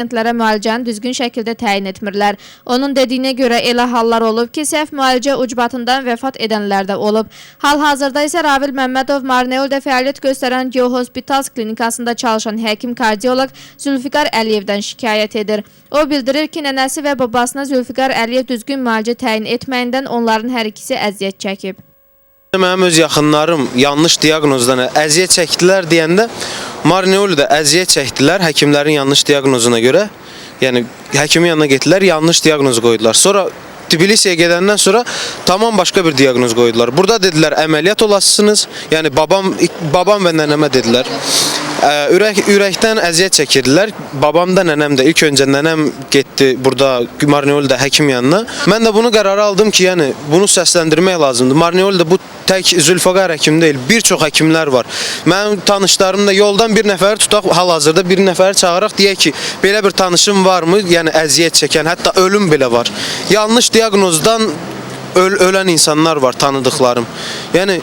Pasientlərə müalicəni düzgün şəkildə təyin etmirlər. Onun dediyinə görə elə hallar olub ki, səhv müalicə ucbatından vəfat edənlər də olub. Hal-hazırda isə Ravil Məmmədov Marneolda fəaliyyət göstərən Geohospitals klinikasında çalışan həkim kardioloq Zülfiqar Əliyevdən şikayət edir. O bildirir ki, nənəsi və babasına Zülfiqar Əliyev düzgün müalicə təyin etməyindən onların hər ikisi əziyyət çəkib. Mənim öz yaxınlarım yanlış diaqnozdan əziyyət çəkdilər deyəndə Marneolda əziyyət çəkdilər həkimlərin yanlış diaqnozuna görə. Yəni həkimin yanına getdilər, yanlış diaqnoz qoydular. Sonra Tbilisiyə gedəndən sonra tamam başqa bir diaqnoz qoydular. Burada dedilər əməliyyat olasısınız. Yəni babam və nənəmə dedilər. Ürəkdən əziyyət çəkirdilər. Babam da nənəm də. İlk öncə nənəm getdi burada Marneolda həkim yanına. Mən də bunu qərara aldım ki, yəni bunu səsləndirmək lazımdır. Marneolda bu tək Zülfiqar həkim deyil, bir çox həkimlər var. Mənim tanışlarım da yoldan bir nəfəri tutaq, hal-hazırda bir nəfəri çağıraq deyək ki, belə bir tanışım varmı? Yəni əziyyət çəkən, hətta ölüm belə var. Yanlış diaqnozdan ölən insanlar var, tanıdıqlarım. Yəni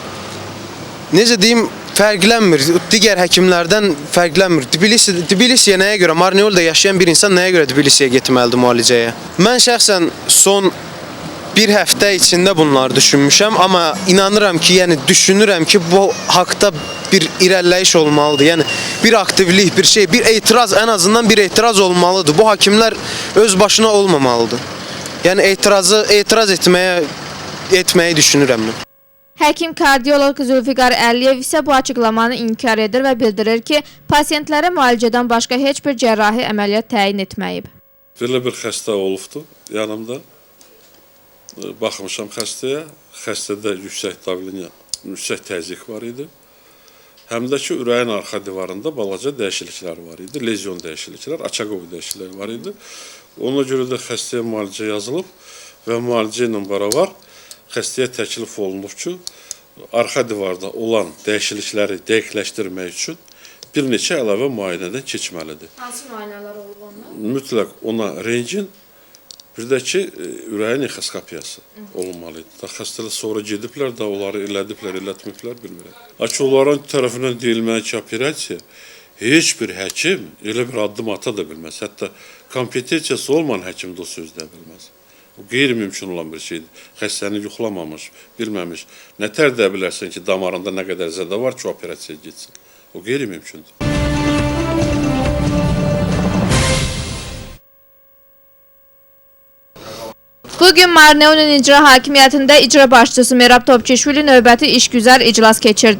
necə deyim, fərqlənmir, digər həkimlərdən fərqlənmir. Tbilisiyə nəyə görə, Marneolda yaşayan bir insan nəyə görə Tbilisiyə getməlidir müalicəyə? Mən şəxsən son bir həftə içində bunları düşünmüşəm, amma inanıram ki, yəni düşünürəm ki, bu haqda bir irəliləyiş olmalıdır. Yəni bir aktivlik, bir şey, bir etiraz, ən azından bir etiraz olmalıdır. Bu hakimlər öz başına olmamalıdır. Yəni etiraz etməyi düşünürəm mən. Həkim kardioloq Zülfiqar Əliyev isə bu açıqlamanı inkar edir və bildirir ki, pasientlərə müalicədən başqa heç bir cərrahi əməliyyat təyin etməyib. Belə bir xəstə olubdu yanımda. Baxmışam xəstəyə. Xəstədə yüksək davleniya, yüksək təzyiq var idi. Həm də ki, ürəyin arxa divarında balaca dəyişikliklər var idi. Lezyon dəyişikliklər, Açaqov dəyişikliklər var idi. Ona görə də xəstəyə müalicə yazılıb və müalicə ilə bərabər xəstəyə təklif olunub ki, arxa divarda olan dəyişiklikləri dəqiqləşdirmək üçün bir neçə əlavə müayinədən keçməlidir. Hansı müayinələr olub onlar? Mütləq ona rentgen, bir də ki, ürəyin echoskopiyası olunmalıydı. Xəstələr sonra gediblər də, onları elədiblər, elətməyiblər, bilmirəm. Ki, onların tərəfindən deyilməli ki, operasiya heç bir həkim elə bir addım ata da bilməz. Hətta kompetensiyası olmayan həkim də o söz deyə bilməz. O qeyri-mümkün olan bir şeydir. Xəstəni yuxlamamış, bilməmiş. Nə tər deyə bilərsən ki, damarında nə qədər zədə var ki, operasiya getsin. O qeyri-mümkündür. Bugün Marneolun icra hakimiyyətində icra başçısı Merab Topçişvili növbəti işgüzar iclas keçirdi.